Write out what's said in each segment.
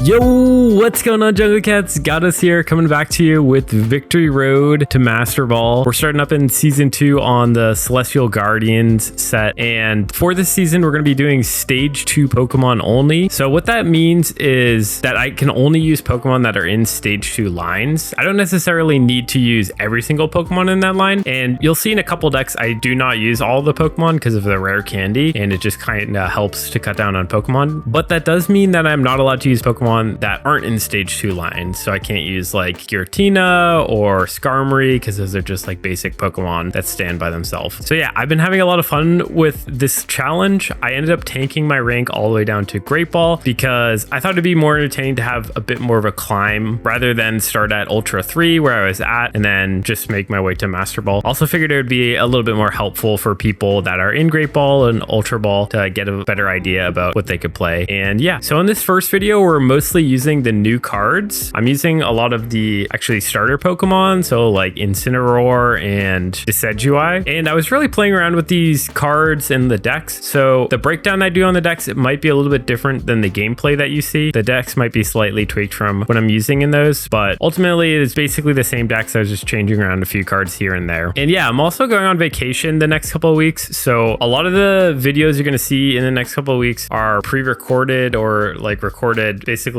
Yo, what's going on, Jungle Cats? Gatos here, coming back to you with Victory Road to Master Ball. We're starting up in Season 2 on the Celestial Guardians set, and for this season, we're going to be doing Stage 2 Pokemon only. So what that means is that I can only use Pokemon that are in Stage 2 lines. I don't necessarily need to use every single Pokemon in that line, and you'll see in a couple decks, I do not use all the Pokemon because of the rare candy, and it just kind of helps to cut down on Pokemon. But that does mean that I'm not allowed to use Pokemon that aren't in Stage 2 lines. So I can't use like Giratina or Skarmory because those are just like basic Pokemon that stand by themselves. So yeah, I've been having a lot of fun with this challenge. I ended up tanking my rank all the way down to Great Ball because I thought it'd be more entertaining to have a bit more of a climb rather than start at Ultra 3 where I was at and then just make my way to Master Ball. Also figured it would be a little bit more helpful for people that are in Great Ball and Ultra Ball to get a better idea about what they could play. And yeah, so in this first video, we're mostly using the new cards. I'm using a lot of the actually starter Pokemon, so like Incineroar and Decidueye. And I was really playing around with these cards and the decks. So the breakdown I do on the decks, it might be a little bit different than the gameplay that you see. The decks might be slightly tweaked from what I'm using in those, but ultimately it's basically the same decks. I was just changing around a few cards here and there. And yeah, I'm also going on vacation the next couple of weeks. So a lot of the videos you're going to see in the next couple of weeks are pre-recorded or like recorded basically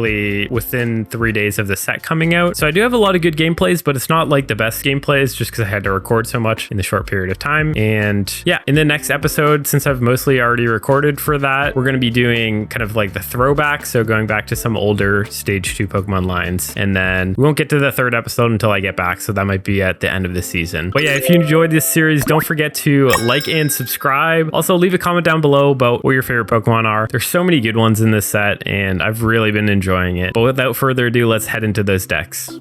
within 3 days of the set coming out. So I do have a lot of good gameplays, but it's not like the best gameplays just because I had to record so much in the short period of time. And yeah, in the next episode, since I've mostly already recorded for that, we're going to be doing kind of like the throwback. So going back to some older Stage 2 Pokemon lines. And then we won't get to the third episode until I get back. So that might be at the end of the season. But yeah, if you enjoyed this series, don't forget to like and subscribe. Also leave a comment down below about what your favorite Pokemon are. There's so many good ones in this set and I've really been enjoying it. But without further ado, let's head into those decks.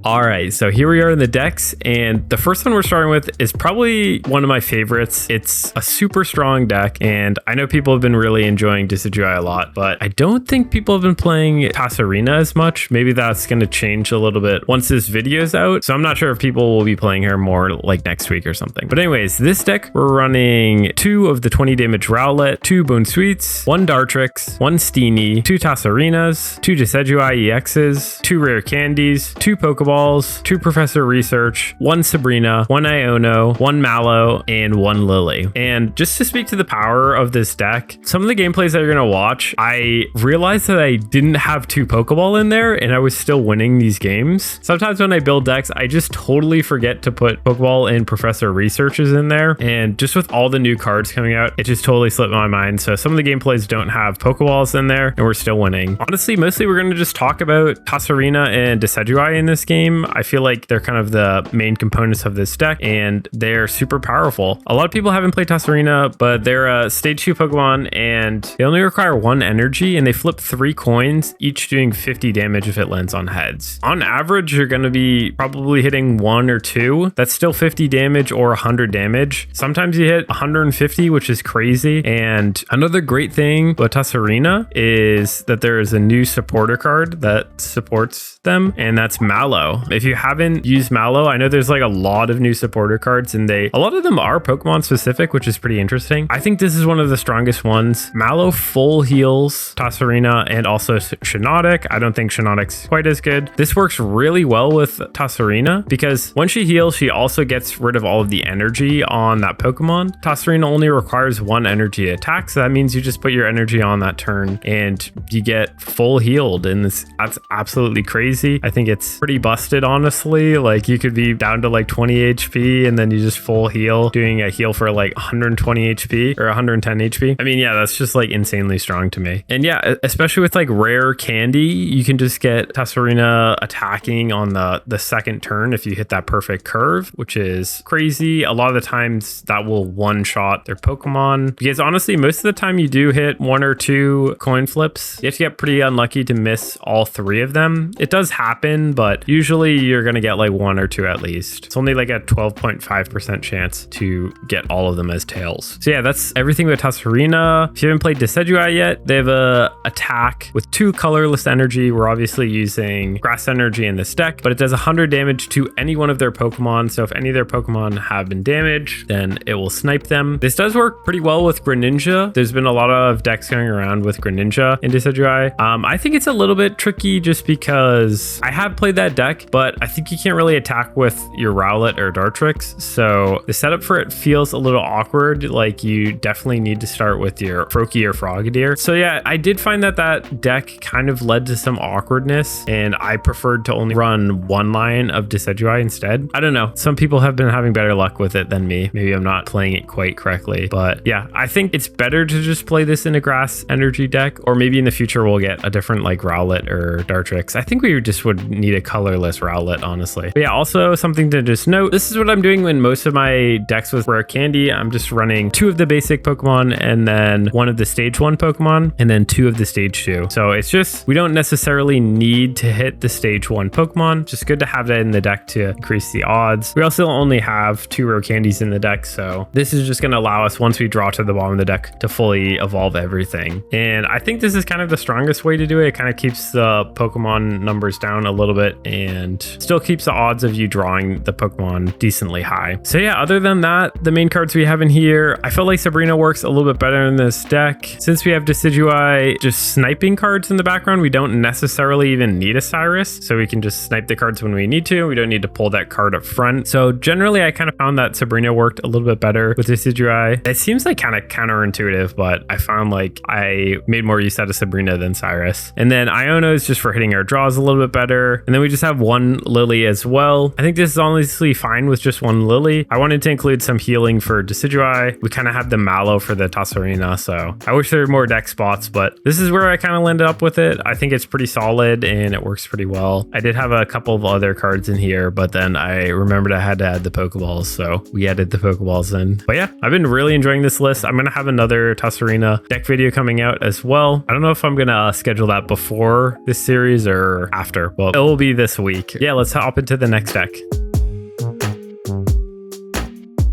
All right, so here we are in the decks, and the first one we're starting with is probably one of my favorites. It's a super strong deck, and I know people have been really enjoying Decidueye a lot, but I don't think people have been playing Tsareena as much. Maybe that's going to change a little bit once this video's out, so I'm not sure if people will be playing her more like next week or something. But anyways, this deck, we're running 2 of the 20 damage Rowlet, 2 Bounsweets, 1 Dartrix, 1 Steenie, 2 Tsareenas, 2 Decidueye EXs, 2 Rare Candies, 2 Pokeballs, 2 Professor Research, 1 Sabrina, 1 Iono, 1 Mallow, and 1 Lily. And just to speak to the power of this deck, some of the gameplays that you're going to watch, I realized that I didn't have 2 Pokeball in there and I was still winning these games. Sometimes when I build decks, I just totally forget to put Pokeball and Professor Researches in there. And just with all the new cards coming out, it just totally slipped my mind. So some of the gameplays don't have Pokeballs in there and we're still winning. Honestly, mostly we're going to just talk about Tsareena and Decidueye in this game. I feel like they're kind of the main components of this deck and they're super powerful. A lot of people haven't played Tsareena, but they're a Stage 2 Pokemon and they only require 1 energy and they flip 3 coins, each doing 50 damage if it lands on heads. On average, you're going to be probably hitting 1 or 2. That's still 50 damage or 100 damage. Sometimes you hit 150, which is crazy. And another great thing about Tsareena is that there is a new supporter card that supports them, and that's Mallow. If you haven't used Mallow, I know there's like a lot of new supporter cards and a lot of them are Pokemon specific, which is pretty interesting. I think this is one of the strongest ones. Mallow full heals Tsareena and also Shiinotic. I don't think Shiinotic's quite as good. This works really well with Tsareena because when she heals, she also gets rid of all of the energy on that Pokemon. Tsareena only requires 1 energy attack, so that means you just put your energy on that turn and you get full healed, and that's absolutely crazy. I think it's pretty busted, honestly. Like you could be down to like 20 HP and then you just full heal, doing a heal for like 120 HP or 110 HP. I mean, yeah, that's just like insanely strong to me. And yeah, especially with like rare candy, you can just get Tsareena attacking on the second turn if you hit that perfect curve, which is crazy. A lot of the times that will one-shot their Pokemon because honestly, most of the time you do hit 1 or 2 coin flips. You have to get pretty unlucky to miss all 3 of them. It does does happen, but usually you're going to get like 1 or 2 at least. It's only like a 12.5% chance to get all of them as tails. So yeah, that's everything with Tsareena. If you haven't played Decidueye yet, they have a attack with 2 colorless energy. We're obviously using grass energy in this deck, but it does 100 damage to any one of their Pokemon. So if any of their Pokemon have been damaged, then it will snipe them. This does work pretty well with Greninja. There's been a lot of decks going around with Greninja in Decidueye. I think it's a little bit tricky just because I have played that deck, but I think you can't really attack with your Rowlet or Dartrix. So the setup for it feels a little awkward. Like you definitely need to start with your Froakie or Frogadier. So yeah, I did find that that deck kind of led to some awkwardness, and I preferred to only run 1 line of Decidueye instead. I don't know. Some people have been having better luck with it than me. Maybe I'm not playing it quite correctly, but yeah, I think it's better to just play this in a grass energy deck, or maybe in the future we'll get a different like Rowlet or Dartrix. I think we just would need a colorless Rowlet, honestly. But yeah, also something to just note, this is what I'm doing when most of my decks with rare candy. I'm just running 2 of the basic Pokemon and then 1 of the stage 1 Pokemon and then 2 of the stage 2. So it's just, we don't necessarily need to hit the stage 1 Pokemon. Just good to have that in the deck to increase the odds. We also only have 2 rare candies in the deck, so this is just going to allow us, once we draw to the bottom of the deck, to fully evolve everything. And I think this is kind of the strongest way to do it. It kind of keeps the Pokemon numbers down a little bit and still keeps the odds of you drawing the Pokemon decently high. So yeah, other than that, the main cards we have in here, I feel like Tsareena works a little bit better in this deck. Since we have Decidueye just sniping cards in the background, we don't necessarily even need a Cyrus, so we can just snipe the cards when we need to. We don't need to pull that card up front. So generally, I kind of found that Tsareena worked a little bit better with Decidueye. It seems like kind of counterintuitive, but I found like I made more use out of Tsareena than Cyrus. And then Iono is just for hitting our draws a little bit better. And then we just have 1 Lily as well. I think this is honestly fine with just 1 Lily. I wanted to include some healing for Decidueye. We kind of have the Mallow for the Tsareena, so I wish there were more deck spots, but this is where I kind of landed up with it. I think it's pretty solid and it works pretty well. I did have a couple of other cards in here, but then I remembered I had to add the Pokeballs, so we added the Pokeballs in. But yeah, I've been really enjoying this list. I'm going to have another Tsareena deck video coming out as well. I don't know if I'm going to schedule that before this series or after, but it will be this week. Yeah, let's hop into the next deck.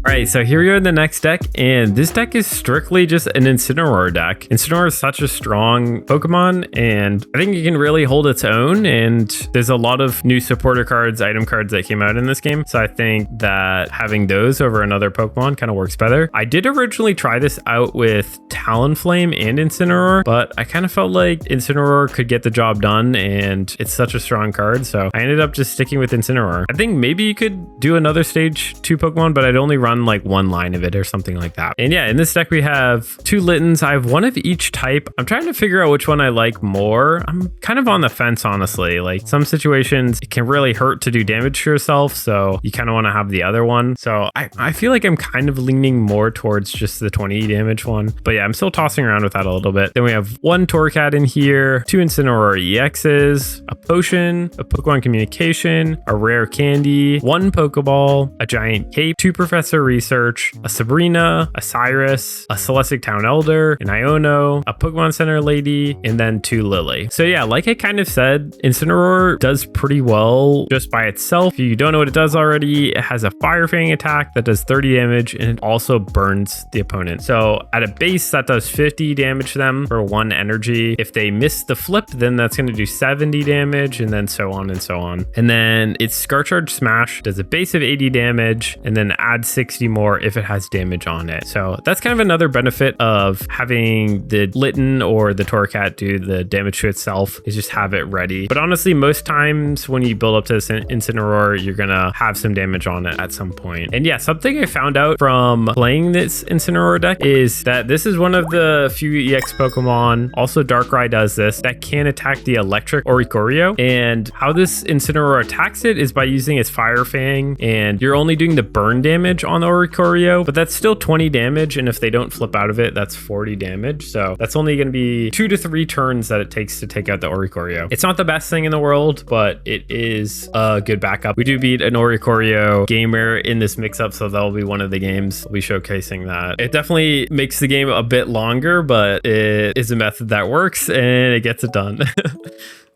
All right, so here we are in the next deck, and this deck is strictly just an Incineroar deck. Incineroar is such a strong Pokemon, and I think it can really hold its own, and there's a lot of new supporter cards, item cards that came out in this game, so I think that having those over another Pokemon kind of works better. I did originally try this out with Talonflame and Incineroar, but I kind of felt like Incineroar could get the job done, and it's such a strong card, so I ended up just sticking with Incineroar. I think maybe you could do another stage 2 Pokemon, but I'd only run like 1 line of it or something like that. And yeah, in this deck we have 2 Littens. I have 1 of each type. I'm trying to figure out which one I like more. I'm kind of on the fence, honestly. Like some situations it can really hurt to do damage to yourself, so you kind of want to have the other one. So I feel like I'm kind of leaning more towards just the 20 damage one, but yeah, I'm still tossing around with that a little bit. Then we have 1 Torracat in here, 2 Incineroar EXs, a potion, a Pokemon communication, a rare candy, 1 Pokeball, a giant cape, 2 Professor Research, a Tsareena, a Cyrus, a Celestic Town Elder, an Iono, a Pokemon Center Lady, and then 2 Lily. So yeah, like I kind of said, Incineroar does pretty well just by itself. If you don't know what it does already, it has a Fire Fang attack that does 30 damage, and it also burns the opponent. So at a base, that does 50 damage to them for 1 energy. If they miss the flip, then that's going to do 70 damage, and then so on and so on. And then its Scar Charge Smash does a base of 80 damage, and then add 60 more if it has damage on it. So that's kind of another benefit of having the Litten or the Torracat do the damage to itself, is just have it ready. But honestly, most times when you build up to this Incineroar, you're gonna have some damage on it at some point. And yeah, something I found out from playing this Incineroar deck is that this is one of the few EX Pokemon, also Darkrai does this, that can attack the electric Oricorio. And how this Incineroar attacks it is by using its Fire Fang, and you're only doing the burn damage on the Oricorio, but that's still 20 damage, and if they don't flip out of it, that's 40 damage. So that's only going to be 2 to 3 turns that it takes to take out the Oricorio. It's not the best thing in the world, but it is a good backup. We do beat an Oricorio gamer in this mix-up, so that'll be one of the games we'll be showcasing that. It definitely makes the game a bit longer, but it is a method that works, and it gets it done.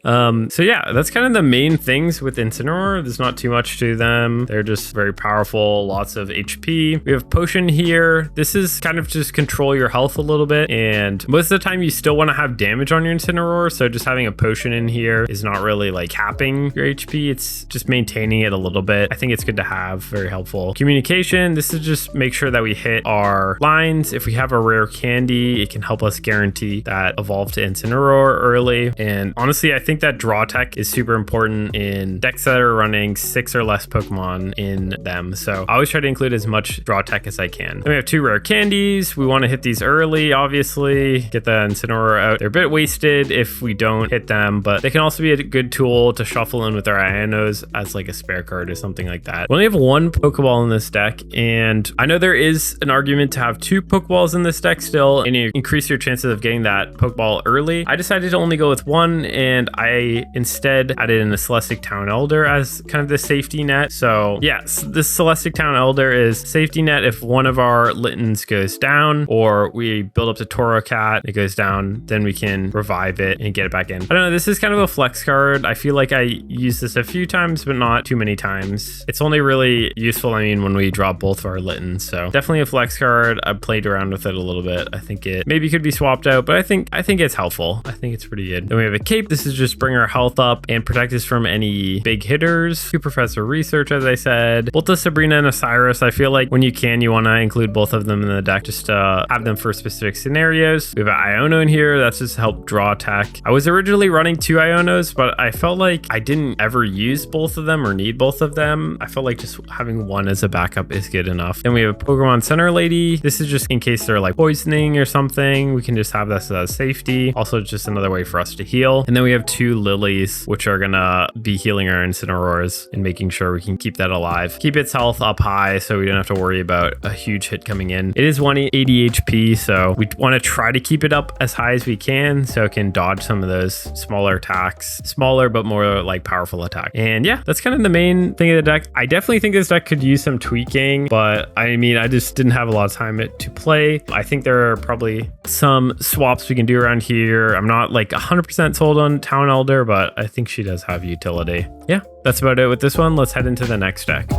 So yeah, that's kind of the main things with Incineroar. There's not too much to them. They're just very powerful, lots of HP. We have Potion here. This is kind of just control your health a little bit, and most of the time you still want to have damage on your Incineroar, so just having a potion in here is not really like capping your HP. It's just maintaining it a little bit. I think it's good to have, very helpful. Communication, this is just make sure that we hit our lines. If we have a rare candy, it can help us guarantee that evolve to Incineroar early. And honestly, I think that draw tech is super important in decks that are running 6 or less Pokemon in them. So I always try to include as much draw tech as I can. Then we have 2 rare candies. We want to hit these early, obviously, get the Incineroar out. They're a bit wasted if we don't hit them, but they can also be a good tool to shuffle in with our Ionos as like a spare card or something like that. We only have 1 Pokeball in this deck, and I know there is an argument to have 2 Pokeballs in this deck still, and you increase your chances of getting that Pokeball early. I decided to only go with 1, and I instead added in a Celestic Town Elder as kind of the safety net. So yes, this Celestic Town Elder is safety net if one of our Littens goes down, or we build up to Torocat, it goes down, then we can revive it and get it back in. I don't know, this is kind of a flex card. I feel like I used this a few times, but not too many times. It's only really useful, I mean, when we draw both of our Littens. So definitely a flex card. I've played around with it a little bit. I think it maybe could be swapped out, but I think it's helpful. I think it's pretty good. Then we have a cape. This is just bring our health up and protect us from any big hitters. 2 Professor Research, as I said. Both the Tsareena and Osiris, I feel like when you can, you want to include both of them in the deck just to have them for specific scenarios. We have an Iono in here. That's just help draw attack. I was originally running 2 Ionos, but I felt like I didn't ever use both of them or need both of them. I felt like just having 1 as a backup is good enough. Then we have a Pokemon Center Lady. This is just in case they're like poisoning or something. We can just have this as safety. Also just another way for us to heal. And then we have 2 Lilies, which are gonna be healing our Incineroars and making sure we can keep that alive. Keep its health up high so we don't have to worry about a huge hit coming in. It is 180 HP, so we want to try to keep it up as high as we can so it can dodge some of those smaller attacks. Smaller, but more like powerful attack. And yeah, that's kind of the main thing of the deck. I definitely think this deck could use some tweaking, but I mean, I just didn't have a lot of time to play. I think there are probably some swaps we can do around here. I'm not like 100% sold on Town Elder, but I think she does have utility. Yeah, that's about it with this one. Let's head into the next deck.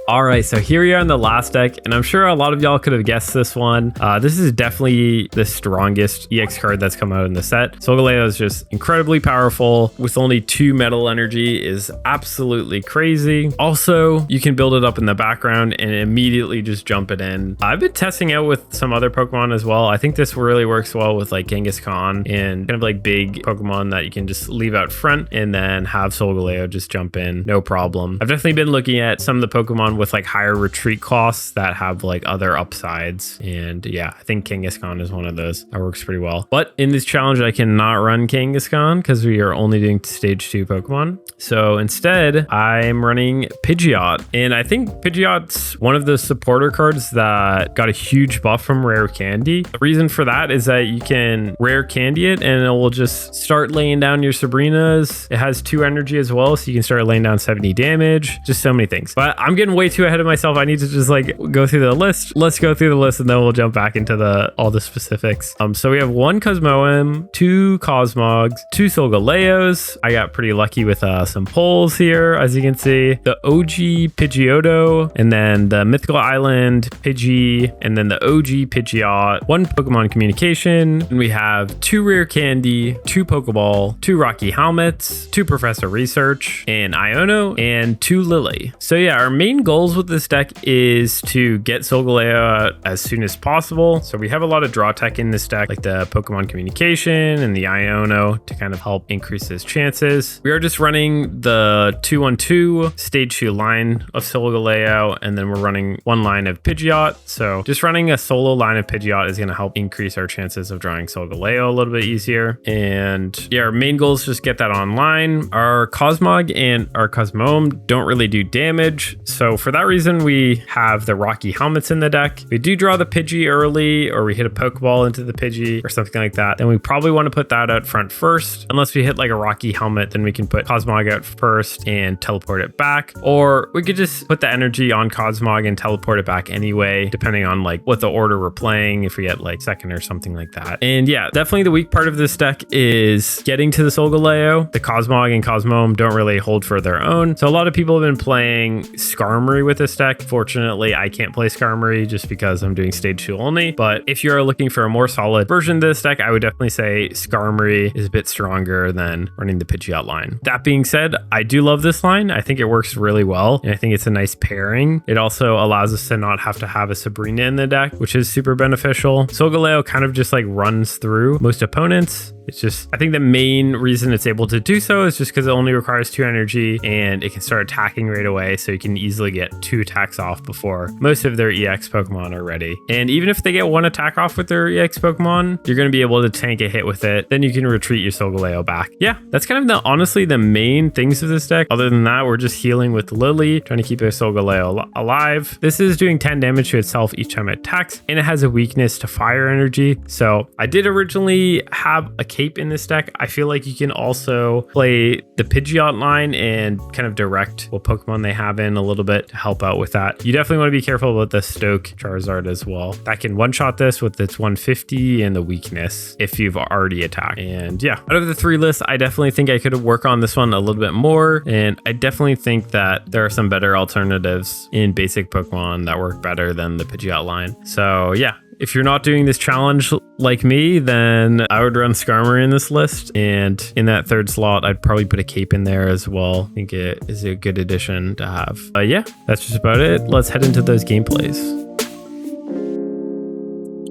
All right, so here we are in the last deck, and I'm sure a lot of y'all could have guessed this one. This is definitely the strongest EX card that's come out in the set. Solgaleo is just incredibly powerful with only 2 metal energy is absolutely crazy. Also, you can build it up in the background and immediately just jump it in. I've been testing out with some other Pokemon as well. I think this really works well with like Kangaskhan and kind of like big Pokemon that you can just leave out front and then have Solgaleo just jump in, no problem. I've definitely been looking at some of the Pokemon with like higher retreat costs that have like other upsides, and yeah, I think Kangaskhan is one of those that works pretty well. But in this challenge I cannot run Kangaskhan because we are only doing stage 2 Pokemon, so instead I'm running Pidgeot, and I think Pidgeot's one of the supporter cards that got a huge buff from rare candy. The reason for that is that you can rare candy it and it will just start laying down your Tsareenias. It has 2 energy as well, so you can start laying down 70 damage. Just so many things, but I'm getting way too ahead of myself. I need to just like go through the list. Let's go through the list and then we'll jump back into all the specifics. So we have 1 Cosmoem, 2 Cosmogs, 2 Solgaleos. I got pretty lucky with some pulls here, as you can see. The OG Pidgeotto, and then the Mythical Island Pidgey, and then the OG Pidgeot, 1 Pokemon Communication, and we have 2 Rare Candy, 2 Pokeball, 2 Rocky Helmets, 2 Professor Research, an Iono, and 2 Lily. So yeah, our main goals with this deck is to get Solgaleo out as soon as possible. So we have a lot of draw tech in this deck, like the Pokemon Communication and the Iono to kind of help increase his chances. We are just running the 2-1-2 stage 2 line of Solgaleo, and then we're running 1 line of Pidgeot. So just running a solo line of Pidgeot is going to help increase our chances of drawing Solgaleo a little bit easier. And yeah, our main goal is just get that online. Our Cosmog and our Cosmoem don't really do damage, so for that reason, we have the Rocky Helmets in the deck. If we do draw the Pidgey early, or we hit a Pokeball into the Pidgey or something like that, then we probably want to put that out front first. Unless we hit like a Rocky Helmet, then we can put Cosmog out first and teleport it back. Or we could just put the energy on Cosmog and teleport it back anyway, depending on like what the order we're playing, if we get like second or something like that. And yeah, definitely the weak part of this deck is getting to the Solgaleo. The Cosmog and Cosmome don't really hold for their own. So a lot of people have been playing Skarmory with this deck. Fortunately, I can't play Skarmory just because I'm doing stage 2 only. But if you're looking for a more solid version of this deck, I would definitely say Skarmory is a bit stronger than running the Pidgeot line. That being said, I do love this line. I think it works really well, and I think it's a nice pairing. It also allows us to not have to have a Sabrina in the deck, which is super beneficial. Solgaleo kind of just like runs through most opponents. It's just, I think the main reason it's able to do so is just because it only requires 2 energy and it can start attacking right away. So you can easily get 2 attacks off before most of their EX Pokemon are ready. And even if they get 1 attack off with their EX Pokemon, you're going to be able to tank a hit with it. Then you can retreat your Solgaleo back. Yeah, that's kind of honestly the main things of this deck. Other than that, we're just healing with Lily, trying to keep a Solgaleo alive. This is doing 10 damage to itself each time it attacks, and it has a weakness to fire energy. So I did originally have a cape in this deck. I feel like you can also play the Pidgeot line and kind of direct what Pokemon they have in a little bit to help out with that. You definitely want to be careful about the Stoke Charizard as well. That can one-shot this with its 150 and the weakness if you've already attacked. And yeah, out of the 3 lists, I definitely think I could work on this one a little bit more. And I definitely think that there are some better alternatives in basic Pokemon that work better than the Pidgeot line. So yeah, if you're not doing this challenge like me, then I would run Skarmory in this list. And in that 3rd slot, I'd probably put a cape in there as well. I think it is a good addition to have. Yeah, that's just about it. Let's head into those gameplays.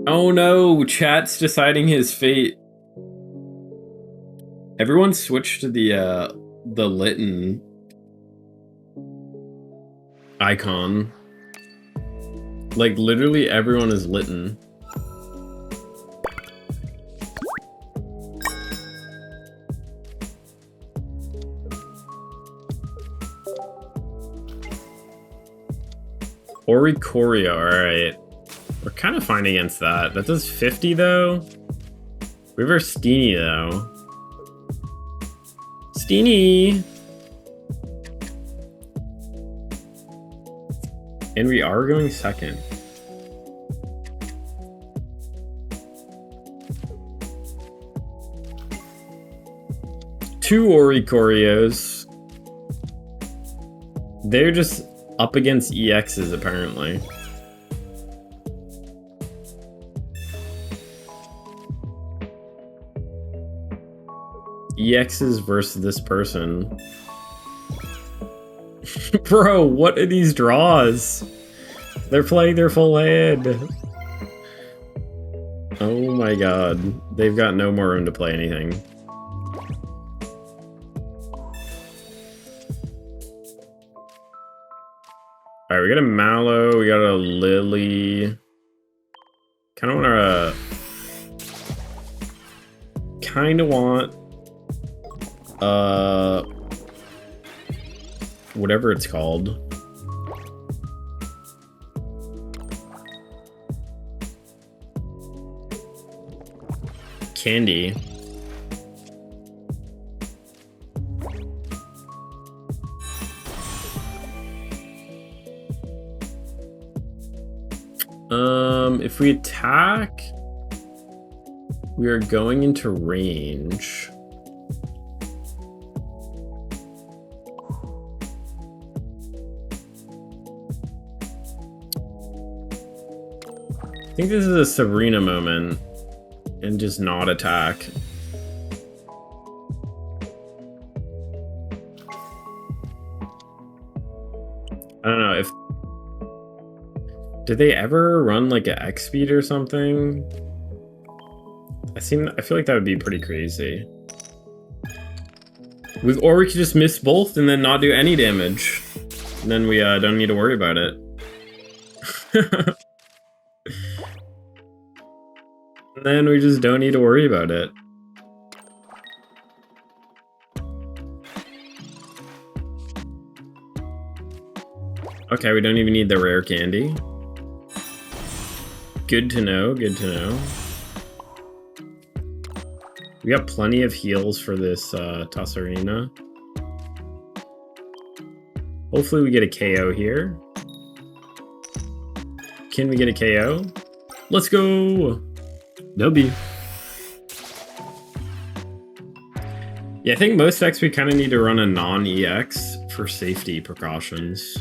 Oh no, chat's deciding his fate. Everyone switched to the Litten icon. Like, literally everyone is Litten. Oricorio, alright. We're kind of fine against that. That does 50 though. We have our Steenie though. Steenie! And we are going second. Two Oricorios. They're just up against EXs apparently. EXs versus this person. Bro, what are these draws? They're playing their full hand. Oh my god. They've got no more room to play anything. Alright, we got a Mallow, we got a Lily. Kinda want whatever it's called. Candy. If we attack, we are going into range. I think this is a Tsareena moment and just not attack. I don't know if... Did they ever run like an X speed or something? I feel like that would be pretty crazy. Or we could just miss both and then not do any damage. And then we don't need to worry about it. And then we just don't need to worry about it. Okay, we don't even need the rare candy. Good to know, good to know. We got plenty of heals for this Tsareena. Hopefully we get a KO here. Can we get a KO? Let's go! W. Yeah, I think most decks we kind of need to run a non-EX for safety precautions.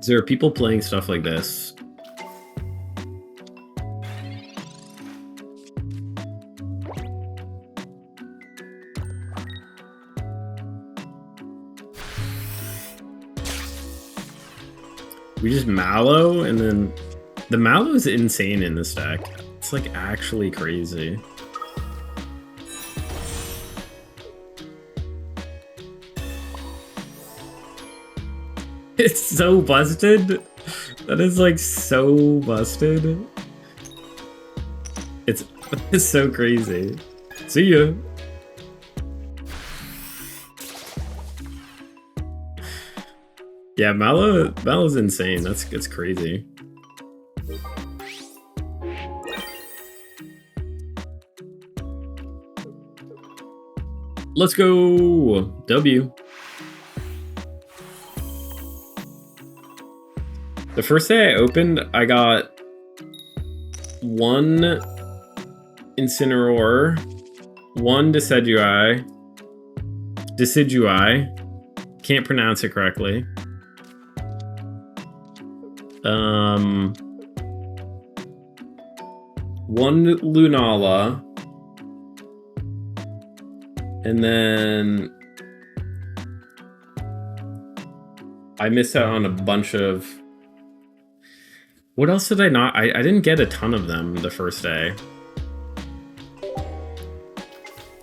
There are people playing stuff like this. We just Mallow, and then the Mallow is insane in this deck. It's like actually crazy. It's so busted. That is like so busted. It's so crazy. See ya. Yeah, Mallow's insane. That's crazy. Let's go. W. The first day I opened, I got one Incineroar, one Decidueye, can't pronounce it correctly. One Lunala, and then I missed out on a bunch of... What else did I not? I didn't get a ton of them the first day.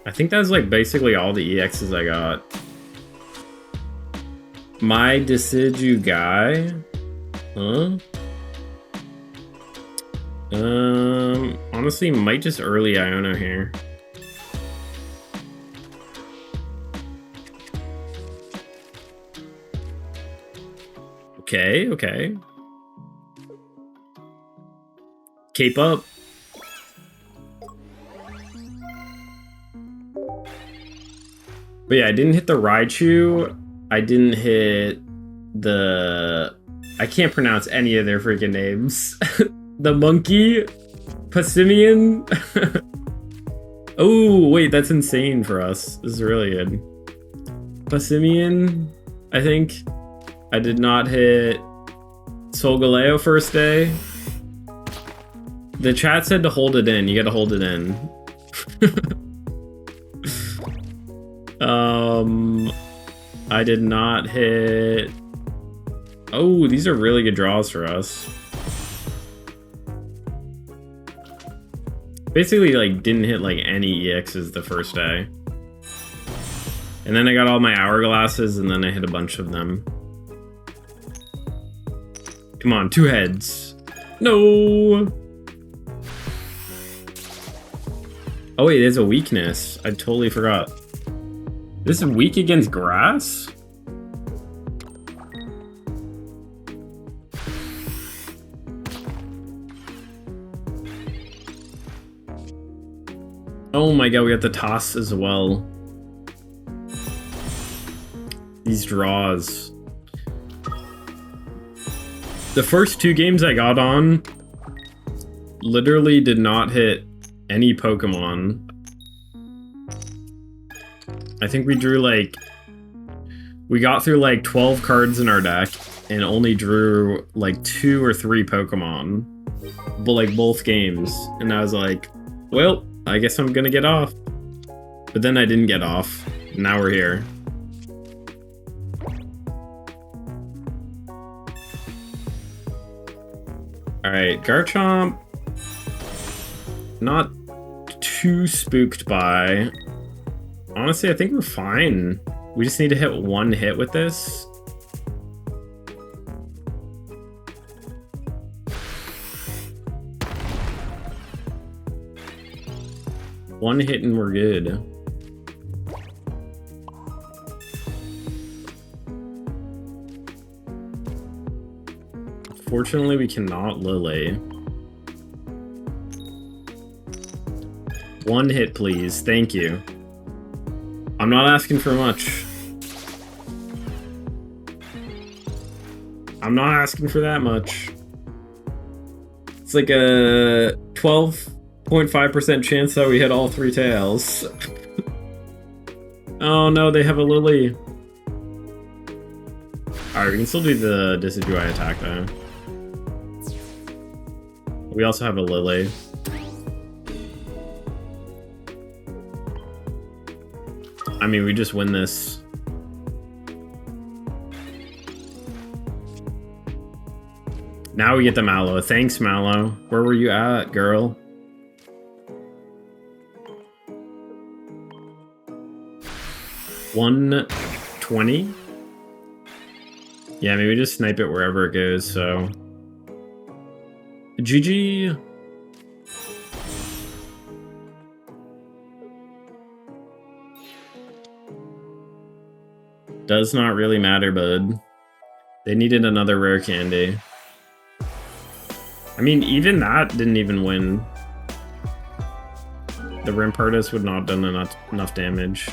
I think that was like basically all the EXs I got. My Decidueye. Huh? Honestly, might just early Iono here. Okay, okay. Cape up. But yeah, I didn't hit the Raichu. I didn't hit the... I can't pronounce any of their freaking names. The monkey? Passimian? Oh, wait, that's insane for us. This is really good. Passimian, I think. I did not hit Solgaleo first day. The chat said to hold it in. You gotta hold it in. I did not hit... Oh, these are really good draws for us. Basically, like, didn't hit, like, any EXs the first day. And then I got all my hourglasses, and then I hit a bunch of them. Come on, 2 heads. No! Oh wait, there's a weakness. I totally forgot. This is weak against grass? Oh my god, we got the toss as well. These draws. The first 2 games I got on literally did not hit any Pokemon. I think we drew like... We got through like 12 cards in our deck and only drew like 2 or 3 Pokemon. But like both games. And I was like, well, I guess I'm gonna get off. But then I didn't get off. Now we're here. Alright, Garchomp. Not too spooked by. Honestly, I think we're fine. We just need to hit 1 hit with this. One hit and we're good. Unfortunately, we cannot Lily. One hit, please. Thank you. I'm not asking for much. I'm not asking for that much. It's like a 12.5% chance that we hit all 3 tails. Oh no, they have a Lily. Alright, we can still do the Decidueye attack though. We also have a Lily. I mean, we just win this. Now we get the Mallow. Thanks, Mallow. Where were you at, girl? $120? Yeah, maybe just snipe it wherever it goes, so... GG! Does not really matter, bud. They needed another rare candy. I mean, even that didn't even win. The Rampardos would not have done enough damage.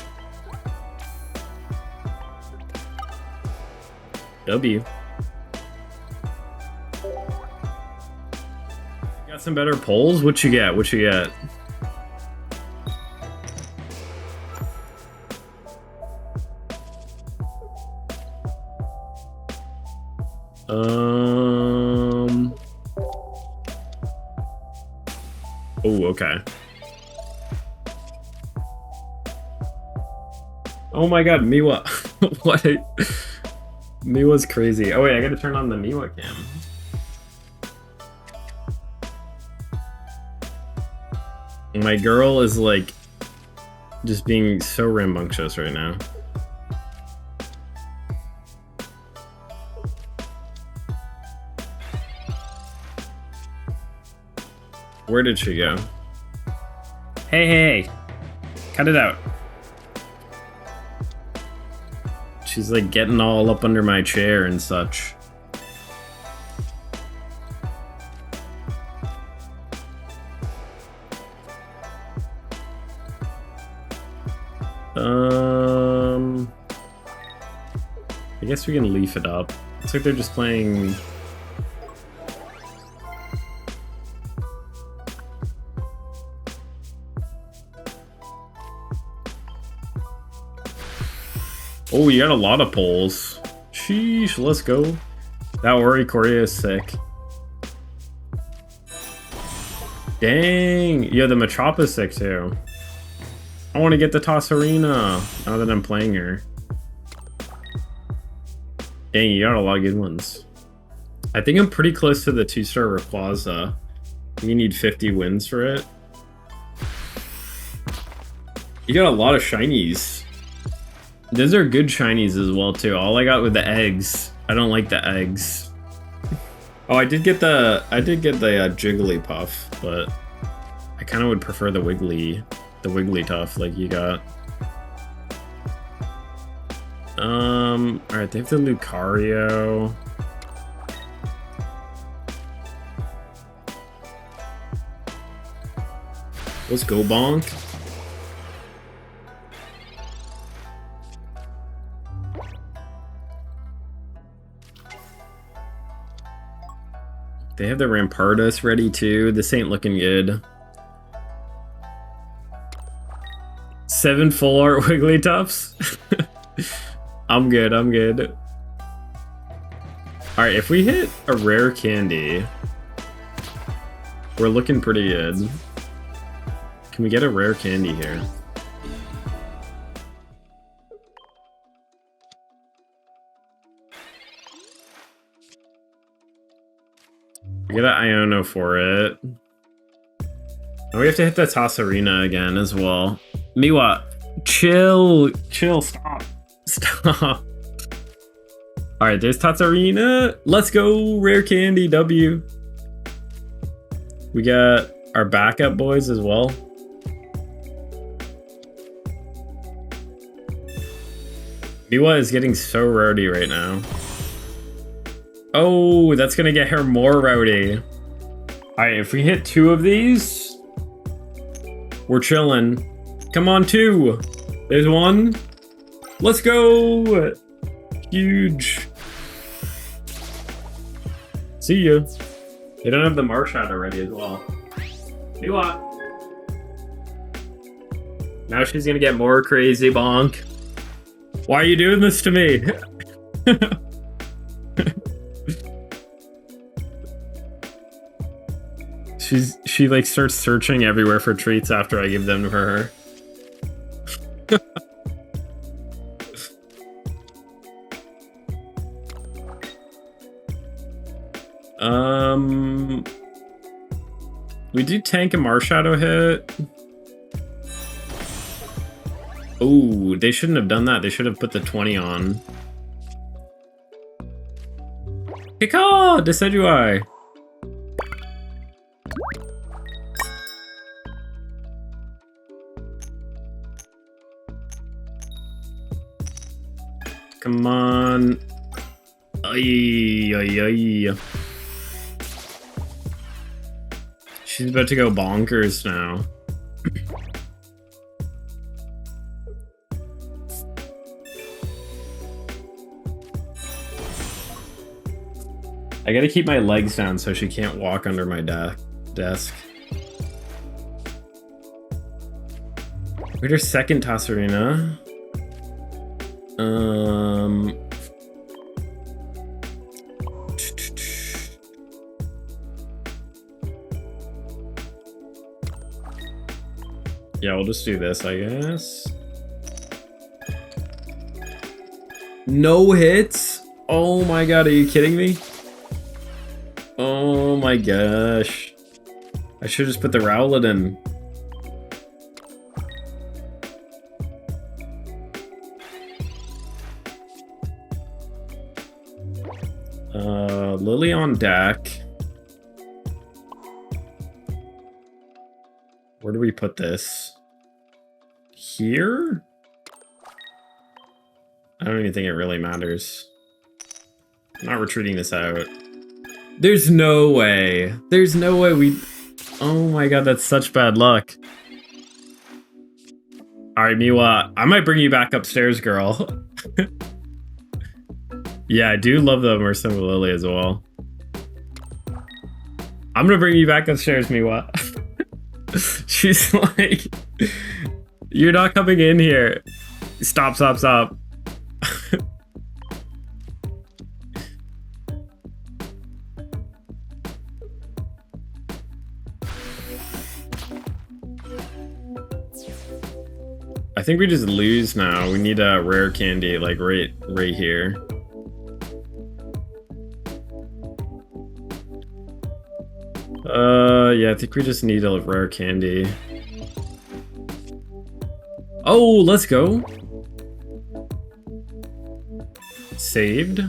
W. Got some better pulls? What you get? What you get? Oh, okay. Oh my god, Miwa. What? Miwa's crazy. Oh wait, I gotta turn on the Miwa cam. My girl is like just being so rambunctious right now. Where did she go? Hey, hey, hey. Cut it out. She's like getting all up under my chair and such. I guess we can leaf it up. Looks like they're just playing... Oh, you got a lot of pulls. Sheesh, let's go. That Oricorio is sick. Dang. Yeah, the Machop is sick too. I want to get the Tsareena now that I'm playing her. Dang, you got a lot of good ones. I think I'm pretty close to the 2-star Rayquaza. You need 50 wins for it. You got a lot of shinies. Those are good shinies as well too. All I got with the eggs. I don't like the eggs. Oh, I did get the Jigglypuff, but I kind of would prefer the Wigglytuff like you got. Alright, they have the Lucario. Let's go, Bonk. They have the Rampardos ready too. This ain't looking good. 7 full art Wigglytuffs? I'm good, I'm good. Alright, if we hit a rare candy, we're looking pretty good. Can we get a rare candy here? We get an Iono for it. And we have to hit the Tsareena again as well. Miwa, chill, stop. Stop. Alright, there's Tsareena. Let's go, rare candy, W. We got our backup boys as well. Miwa is getting so rarity right now. Oh, that's gonna get her more rowdy. All right, if we hit 2 of these, we're chilling. Come on, 2. There's 1. Let's go. Huge. See ya. They don't have the Marshadow already as well. You what? Now she's gonna get more crazy, Bonk. Why are you doing this to me? She like starts searching everywhere for treats after I give them to her. We do tank a Marshadow hit. Oh, they shouldn't have done that. They should have put the 20 on. Kika! Decidueye! Come on. Ay, ay, ay. She's about to go bonkers now. I gotta keep my legs down so she can't walk under my desk. Where's her second Tsareena? Yeah, we'll just do this, I guess. No hits? Oh my god, are you kidding me? Oh my gosh. I should just put the Rowlet in. Lily on deck. Where do we put this? Here? I don't even think it really matters. I'm not retreating this out. There's no way. There's no way we... Oh my god, that's such bad luck. Alright, Miwa, I might bring you back upstairs, girl. Yeah, I do love the Immersive Lily as well. I'm gonna bring you back upstairs, Miwa. She's like... You're not coming in here. Stop, stop, stop. I think we just lose now. We need a rare candy, like right here. Yeah, I think we just need a rare candy. Oh, let's go. Saved.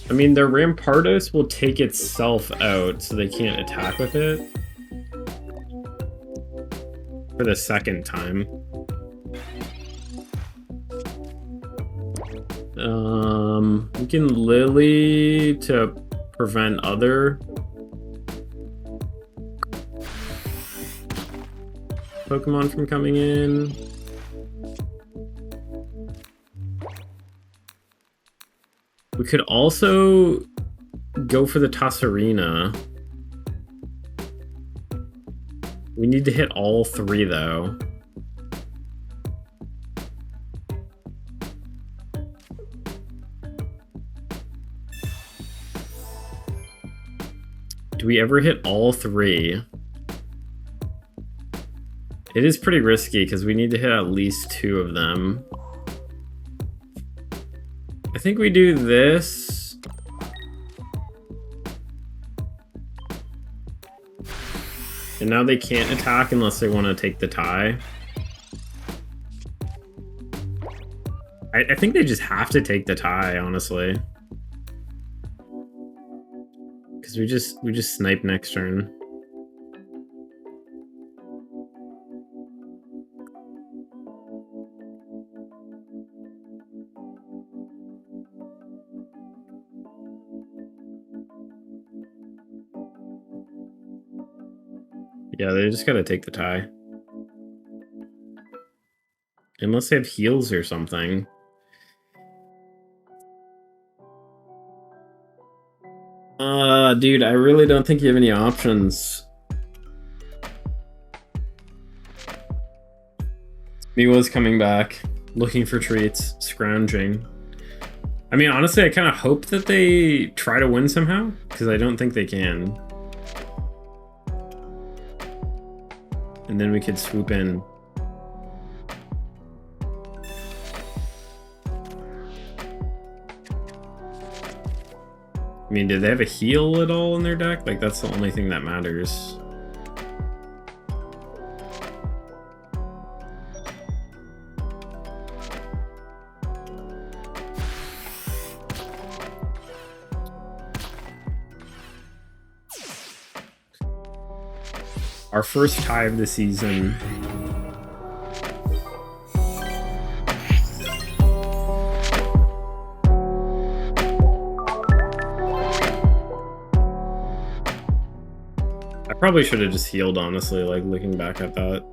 I mean, their Rampardos will take itself out, so they can't attack with it. For the second time. We can Lily to prevent other Pokemon from coming in. We could also go for the Tsareena. We need to hit all 3 though. Do we ever hit all 3? It is pretty risky because we need to hit at least 2 of them. I think we do this. And now they can't attack unless they want to take the tie. I think they just have to take the tie, honestly. Because we just snipe next turn. Yeah, they just gotta take the tie. Unless they have heals or something. Dude, I really don't think you have any options. Miwa's coming back, looking for treats, scrounging. I mean, honestly, I kind of hope that they try to win somehow, because I don't think they can. And then we could swoop in. I mean, do they have a heal at all in their deck? Like, that's the only thing that matters. Our first tie of the season. I probably should have just healed, honestly, like looking back at that.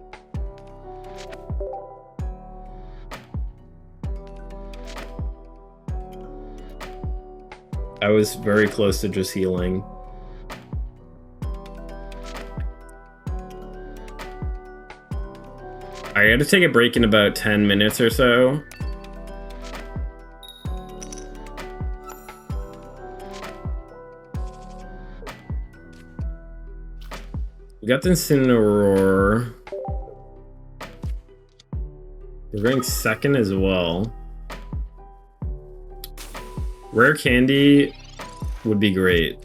I was very close to just healing. I gotta take a break in about 10 minutes or so. We got the Incineroar. We're going second as well. Rare candy would be great.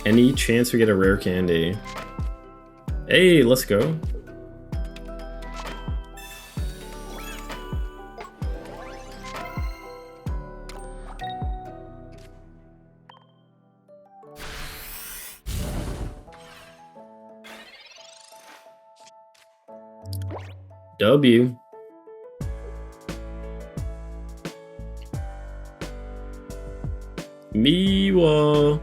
Any chance we get a rare candy? Hey, let's go. W. Miwa.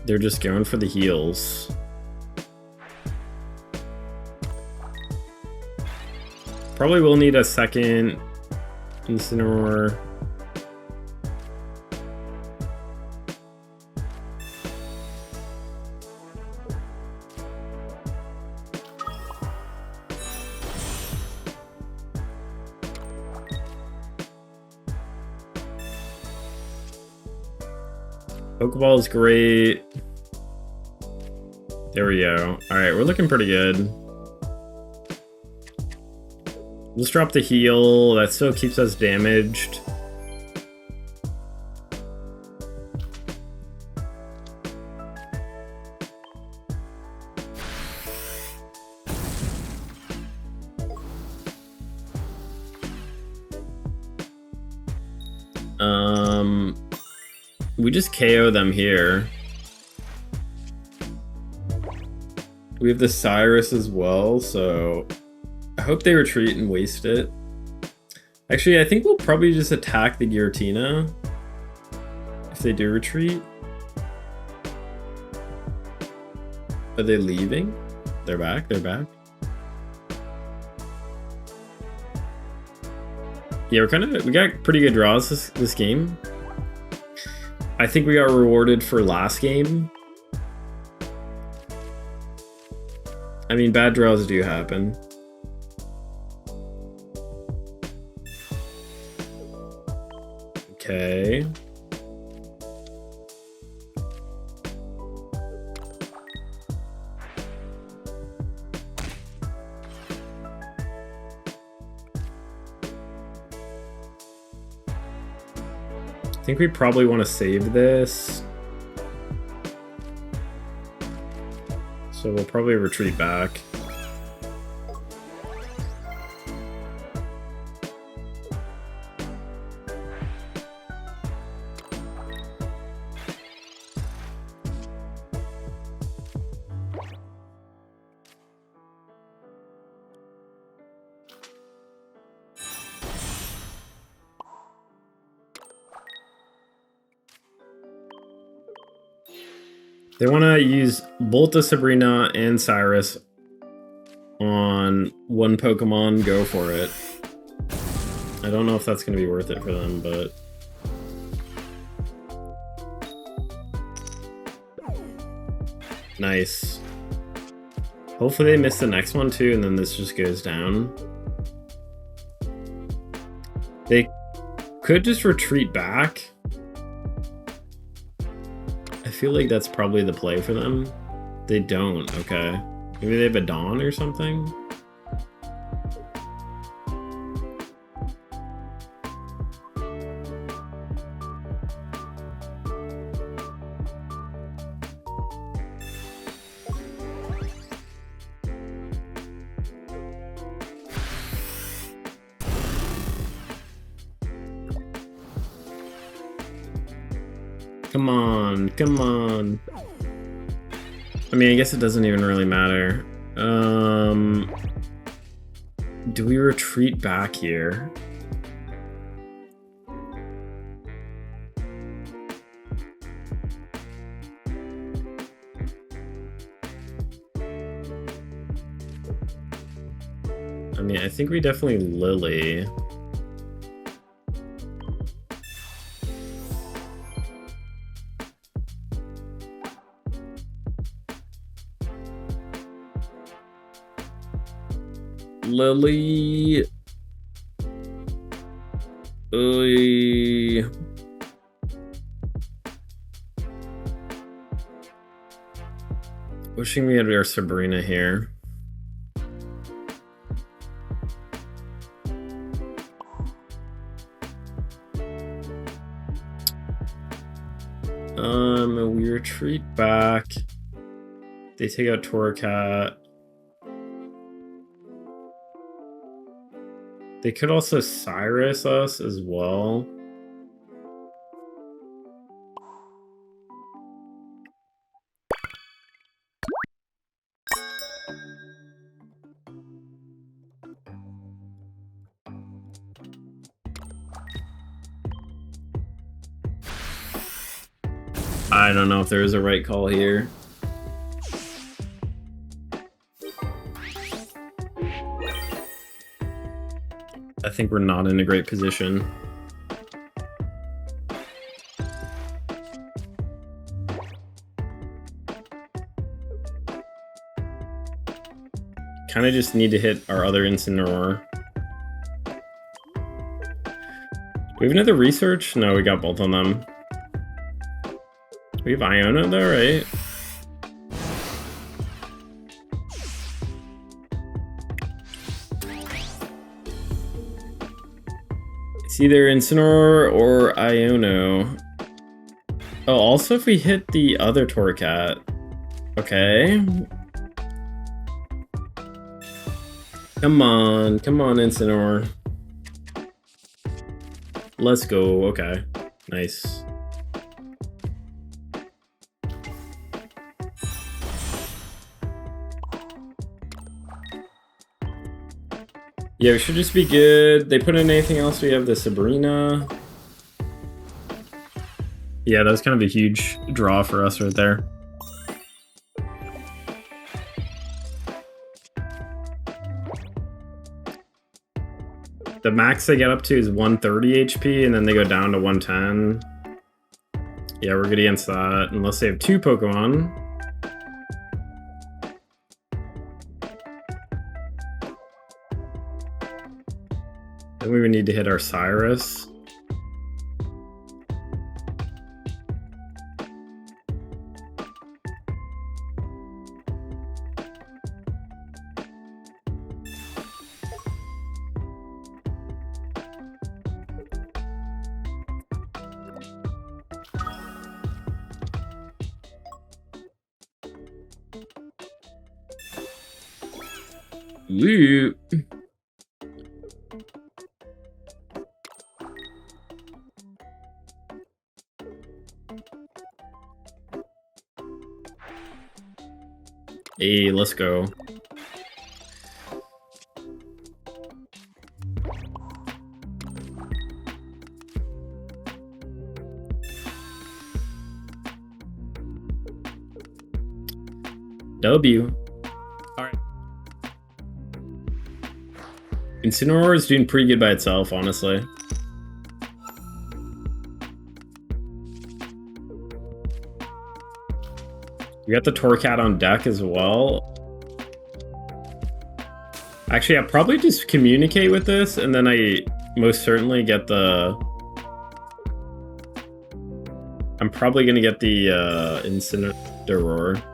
They're just going for the heals. Probably will need a second Incineroar. Pokeball is great. There we go. Alright, we're looking pretty good. Let's drop the heal. That still keeps us damaged. We just KO them here. We have the Cyrus as well, so I hope they retreat and waste it. Actually, I think we'll probably just attack the Giratina if they do retreat. Are they leaving? They're back, they're back. Yeah, we got pretty good draws this game. I think we got rewarded for last game. I mean, bad draws do happen. Okay. I think we probably want to save this. So we'll probably retreat back. They want to use both the Tsareena and Cyrus on one Pokemon. Go for it. I don't know if that's going to be worth it for them, but... Nice. Hopefully they miss the next one too, and then this just goes down. They could just retreat back. I feel like that's probably the play for them. They don't, okay. Maybe they have a Dawn or something? Come on, come on. I mean, I guess it doesn't even really matter. Do we retreat back here? I mean, I think we definitely Lily. Lily. Wishing we had our Tsareena here. We retreat back. They take out Torracat. They could also Cyrus us as well. I don't know if there is a right call here. I think we're not in a great position. Kind of just need to hit our other Incineroar. We have another research? No, we got both on them. We have Iona though, right? It's either Incineroar or Iono. Oh, also if we hit the other Torracat. Okay. Come on, Incineroar. Let's go, okay. Nice. Yeah, we should just be good. They put in anything else? We have the Tsareena. Yeah, that was kind of a huge draw for us right there. The max they get up to is 130 HP, and then they go down to 110. Yeah, we're good against that, unless they have two Pokemon. Then we would need to hit our Cyrus. Loot. Hey, let's go. W. Alright. Incineroar is doing pretty good by itself, honestly. We got the Torcat on deck as well. Actually, I'll probably just communicate with this, and then I most certainly get the... I'm probably going to get the Incineroar.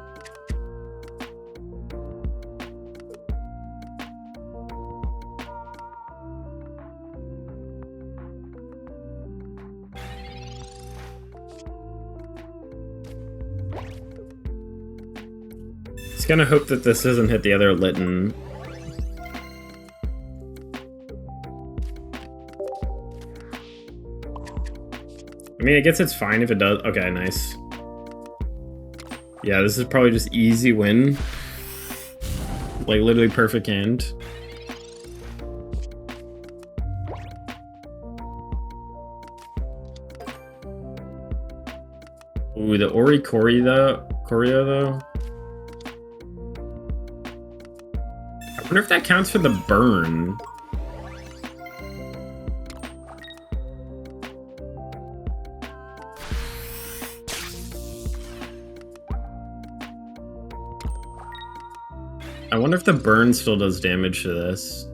Just gonna hope that this doesn't hit the other Litten. I mean, I guess it's fine if it does. Okay, nice. Yeah, this is probably just easy win. Like, literally perfect hand. Ooh, the Oricori though. Corio though. I wonder if that counts for the burn. I wonder if the burn still does damage to this.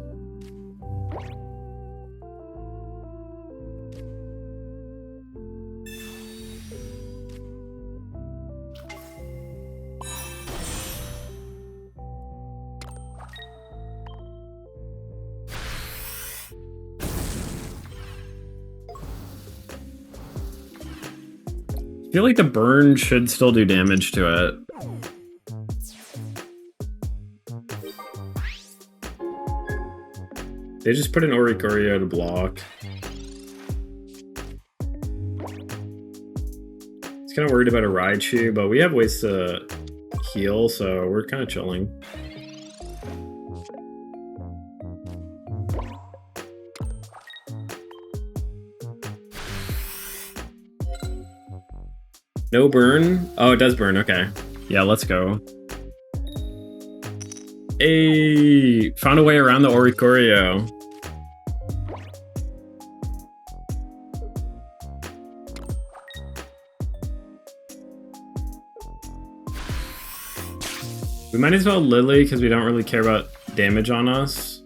I feel like the burn should still do damage to it. They just put an Oricorio to block. It's kind of worried about a Raichu, but we have ways to heal, so we're kind of chilling. No burn? Oh, it does burn. Okay. Yeah, let's go. Hey, found a way around the Oricorio. We might as well Lily because we don't really care about damage on us.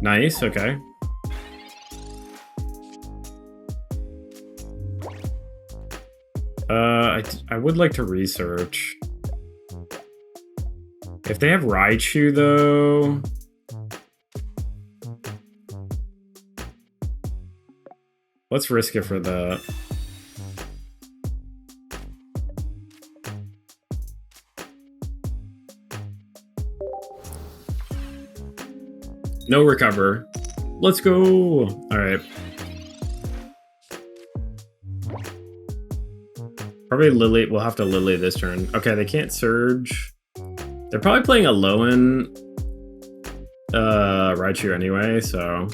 Nice, okay. I would like to research. If they have Raichu, though... Let's risk it for that. No recover. Let's go! Alright. Probably Lily. We'll have to Lily this turn. Okay, they can't Surge. They're probably playing a low-end Raichu anyway, so...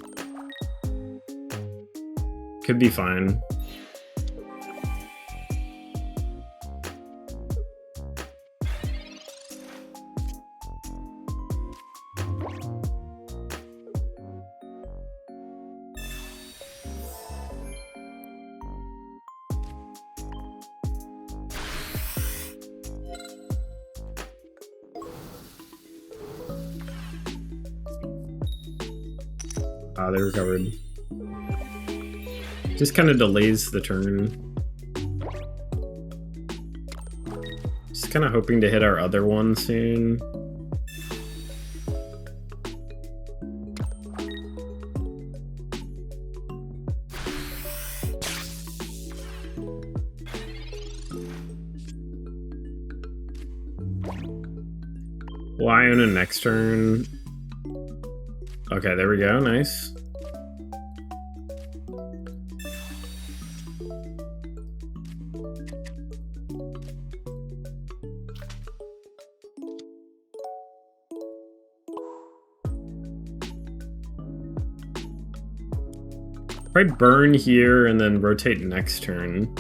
Could be fine. Ah, they recovered. Just kind of delays the turn. Just kind of hoping to hit our other one soon. We'll Iona next turn. Okay, there we go. Nice. Probably burn here and then rotate next turn.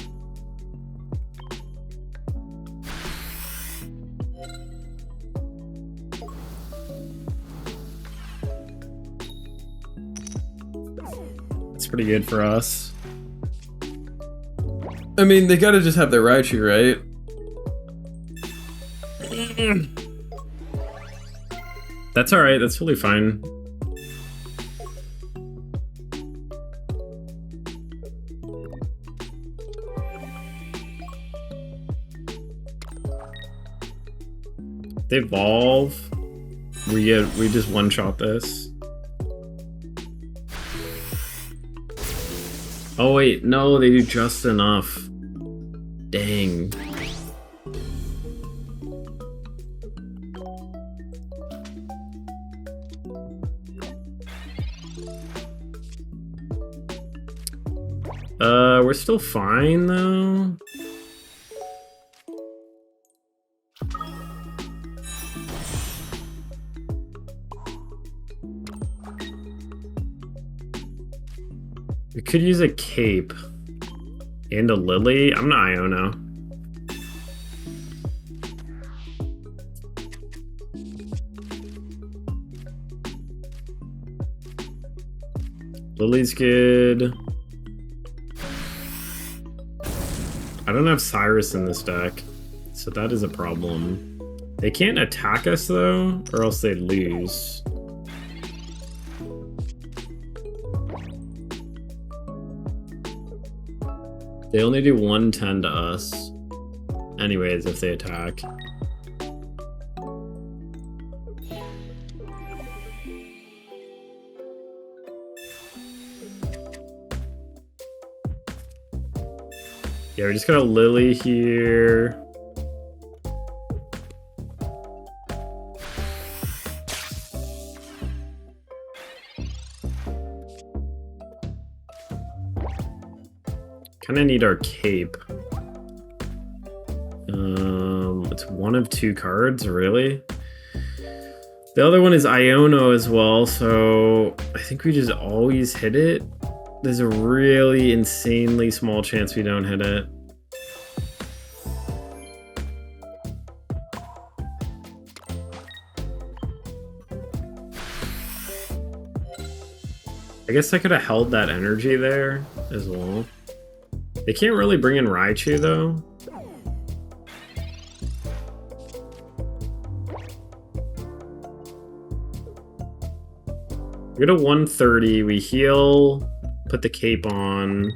That's pretty good for us. I mean, they gotta just have their Raichu, right? That's alright, that's totally fine. They evolve. We just one-shot this. Oh wait, no, they do just enough. Dang. We're still fine though. We could use a cape and a lily. I'm not Iona. Lily's good. I don't have Cyrus in this deck, so that is a problem. They can't attack us though, or else they'd lose. They only do 110 to us. Anyways, if they attack. Yeah, we just got a Lily here. Kinda need our cape. It's one of two cards, really? The other one is Iono as well, so I think we just always hit it. There's a really insanely small chance we don't hit it. I guess I could have held that energy there as well. They can't really bring in Raichu though. We go to 130, we heal, put the cape on.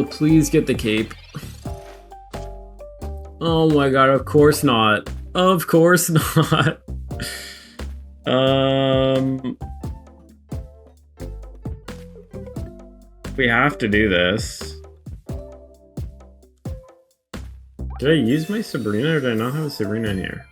Please get the cape. Oh my god, of course not. Of course not. We have to do this. Did I use my Sabrina or did I not have a Sabrina here?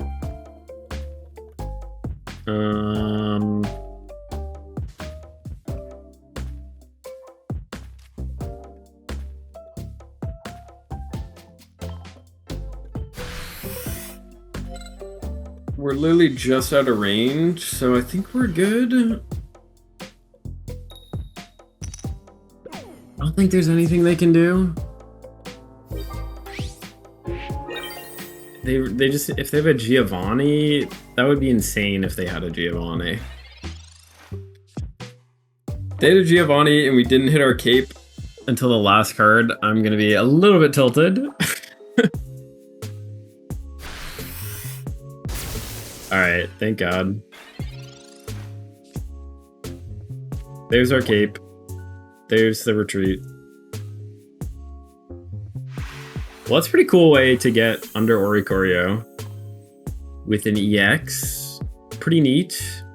We're literally just out of range, so I think we're good. I don't think there's anything they can do. They just, if they have a Giovanni, that would be insane if they had a Giovanni. They had a Giovanni and we didn't hit our cape until the last card. I'm gonna be a little bit tilted. Alright, thank God. There's our cape. There's the retreat. Well, that's a pretty cool way to get under Oricorio with an EX. Pretty neat.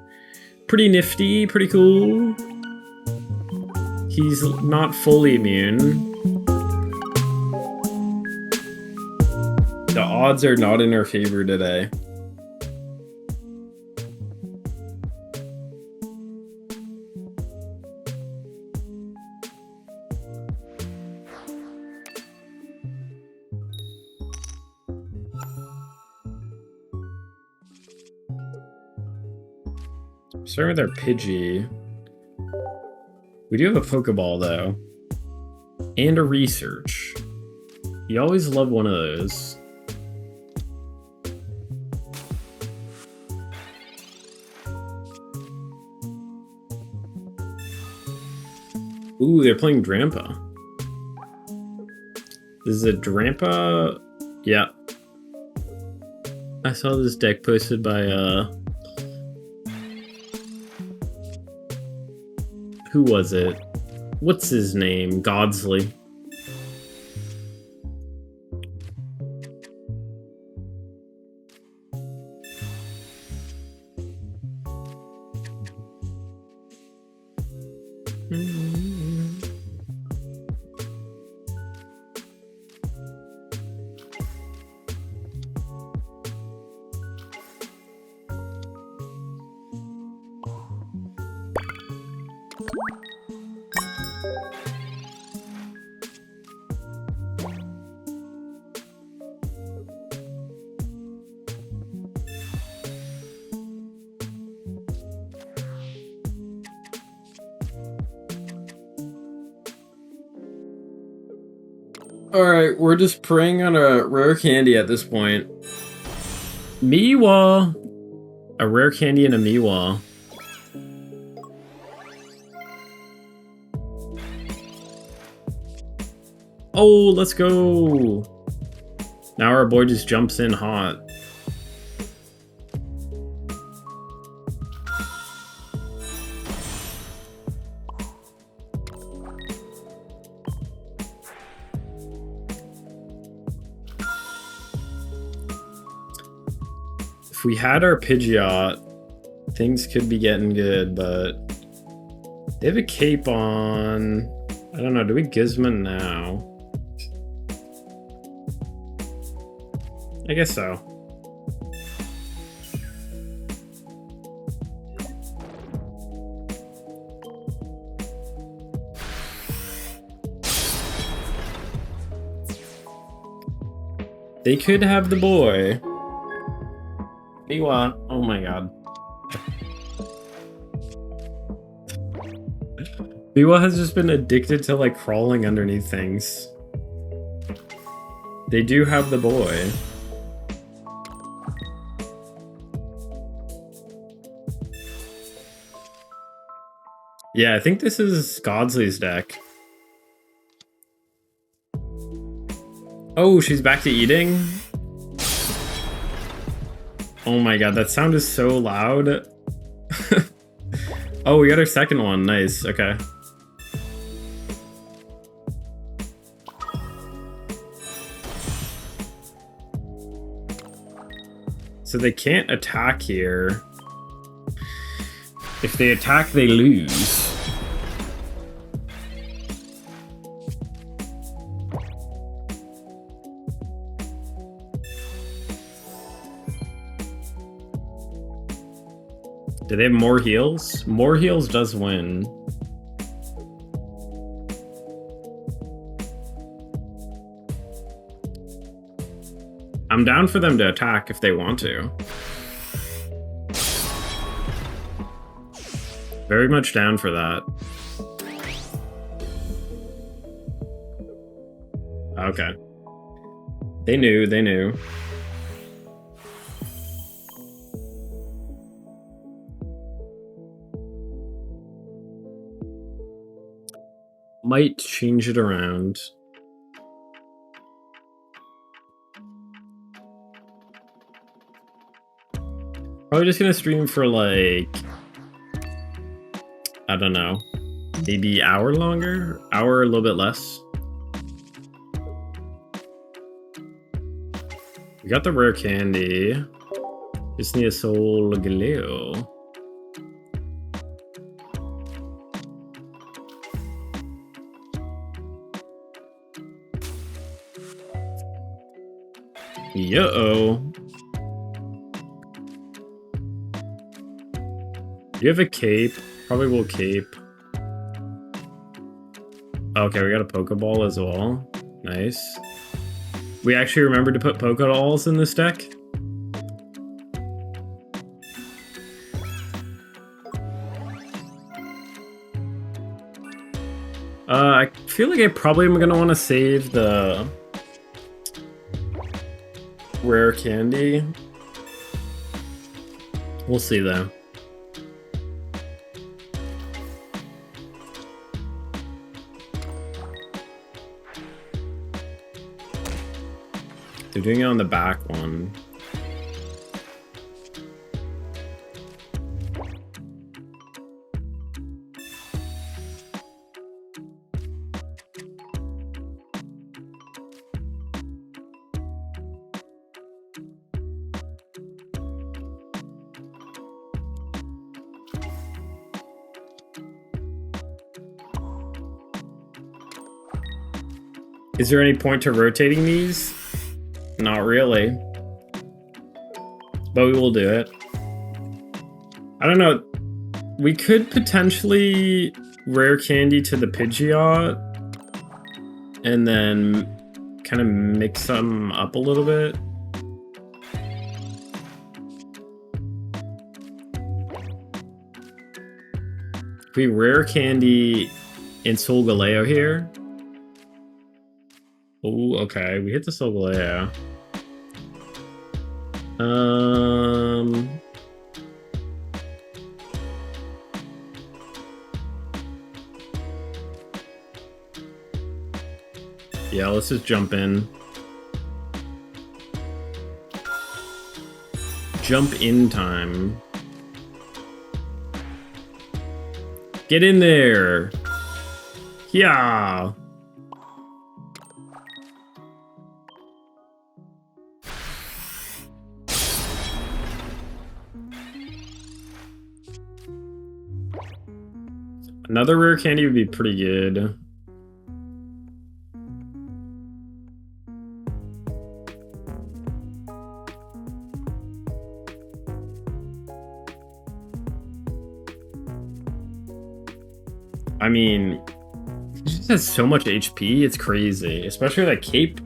Pretty nifty, pretty cool. He's not fully immune. The odds are not in our favor today. Starting with our Pidgey. We do have a Pokeball, though. And a Research. You always love one of those. Ooh, they're playing Drampa. This is a Drampa... Yeah. I saw this deck posted by, who was it? What's his name? Godsley. Alright, we're just preying on a rare candy at this point. Miwa! A rare candy and a Miwa. Oh, let's go! Now our boy just jumps in hot. If we had our Pidgeot, things could be getting good, but they have a cape on. I don't know, do we Gizmo now? I guess so. They could have the boy. Miwa. Oh my god. Miwa has just been addicted to like crawling underneath things. They do have the boy. Yeah, I think this is Godsley's deck. Oh, she's back to eating? Oh my god, that sound is so loud. Oh, we got our second one. Nice, okay. So they can't attack here. If they attack, they lose. Do they have more heals? More heals does win. I'm down for them to attack if they want to. Very much down for that. Okay. They knew, they knew. Might change it around. Probably just gonna stream for like, I don't know, maybe hour longer? Hour, a little bit less. got the rare candy. Just need a Solgaleo. Yo-oh. You have a cape? Probably will cape. Okay, we got a Pokeball as well. Nice. We actually remembered to put Pokeballs in this deck. I feel like I probably am gonna want to save the rare candy. We'll see though. They're doing it on the back one. Is there any point to rotating these? Not really. But we will do it. I don't know. We could potentially rare candy to the Pidgeot and then kind of mix them up a little bit. If we rare candy in Solgaleo here. Oh, okay. We hit the Solgaleo. Yeah, let's just jump in. Jump in time. Get in there. Yeah. Another rare candy would be pretty good. I mean, he just has so much HP, it's crazy. Especially that cape.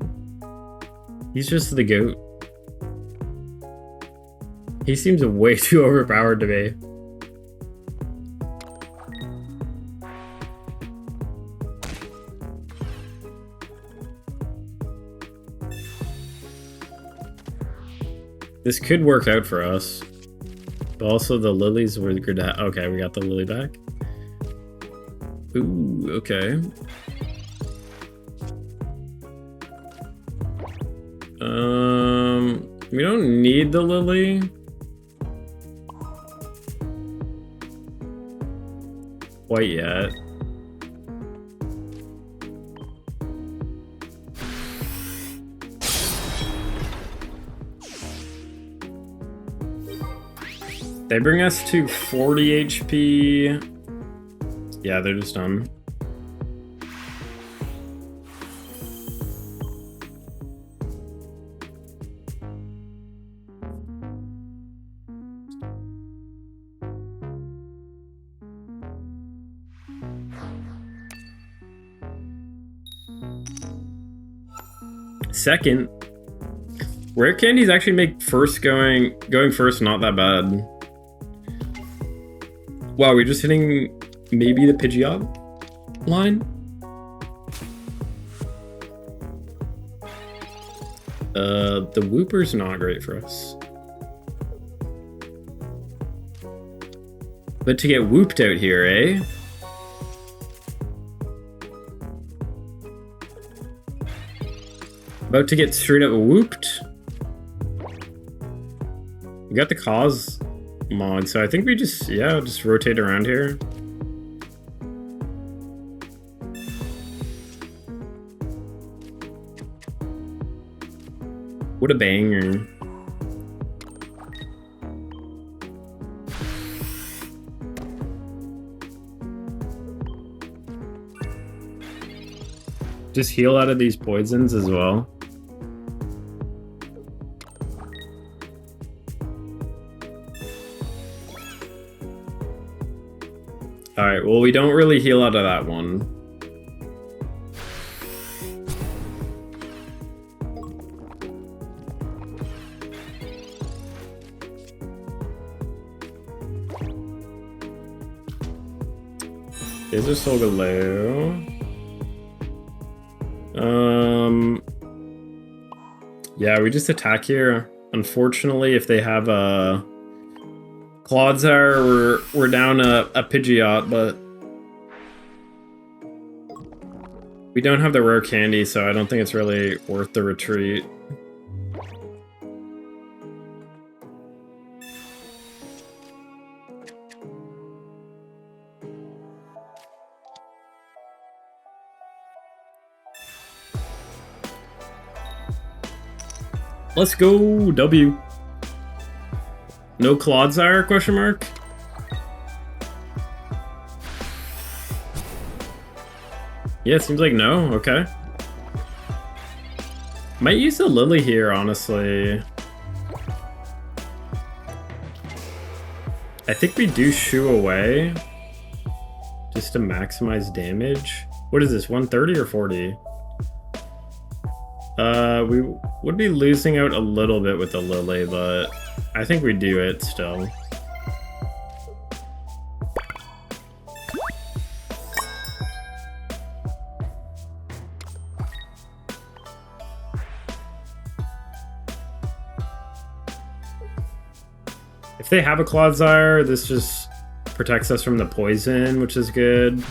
He's just the GOAT. He seems way too overpowered to me. This could work out for us. But also the lilies were good to okay, we got the lily back. Ooh, okay. We don't need the lily. Quite yet. They bring us to 40 HP. Yeah, they're just done. Second, rare candies actually make going first not that bad. Wow, we're just hitting maybe the Pidgeot line? The Wooper's not great for us. But to get whooped out here, eh? About to get straight up whooped. We got the cause mod, so I think we just, yeah, just rotate around here. What a banger. Just heal out of these poisons as well. Alright, well, we don't really heal out of that one. There's a Solgaleo. Yeah, we just attack here. Unfortunately, if they have a Clodsire, we're down a Pidgeot, but we don't have the rare candy, so I don't think it's really worth the retreat. Let's go, W. No Clodsire, question mark? Yeah, it seems like no, okay. Might use the Lily here, honestly. I think we do shoo away just to maximize damage. What is this, 130 or 40? We would be losing out a little bit with the Lily, but I think we do it still. If they have a Clodsire, this just protects us from the poison, which is good.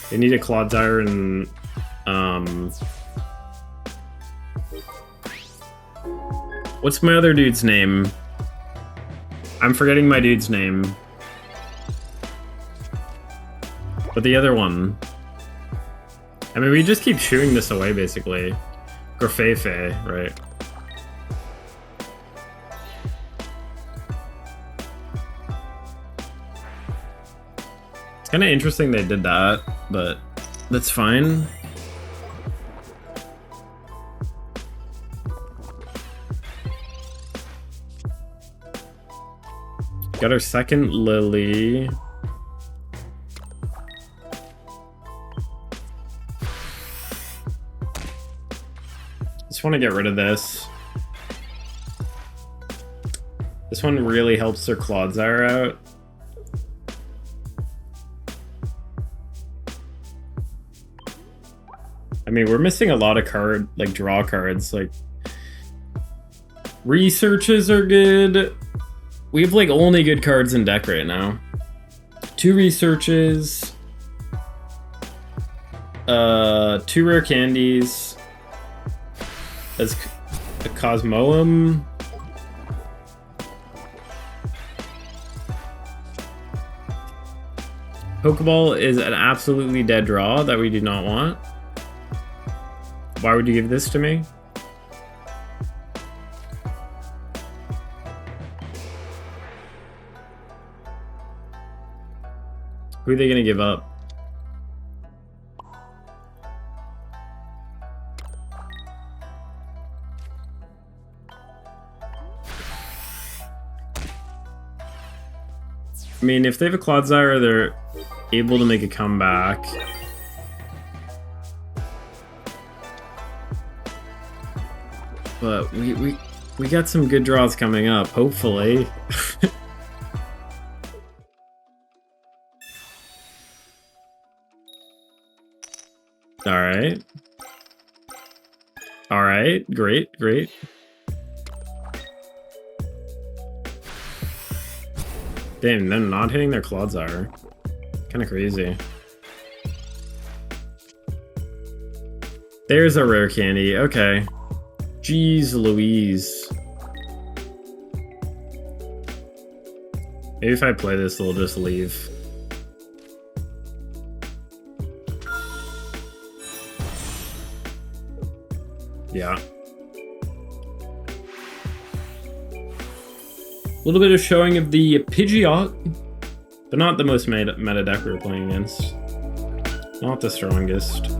They need a Clodsire and what's my other dude's name? I'm forgetting my dude's name. But the other one. I mean, we just keep shooing this away, basically. Grafefe, right? It's kind of interesting they did that, but that's fine. Got our second Lily. Just want to get rid of this. This one really helps their Clodsire out. I mean, we're missing a lot of draw cards. Like, researches are good. We have like only good cards in deck right now. 2 researches, 2 rare candies, as a Cosmoem. Pokeball is an absolutely dead draw that we do not want. Why would you give this to me? Who are they gonna give up? I mean, if they have a Clodsire, they're able to make a comeback. But we got some good draws coming up, hopefully. Alright. Alright, great, great. Damn, them not hitting their Clodsire. Kinda crazy. There's a rare candy, okay. Jeez Louise. Maybe if I play this, they'll just leave. Yeah. little bit of showing of the Pidgeot, but not the most meta deck we were playing against. Not the strongest.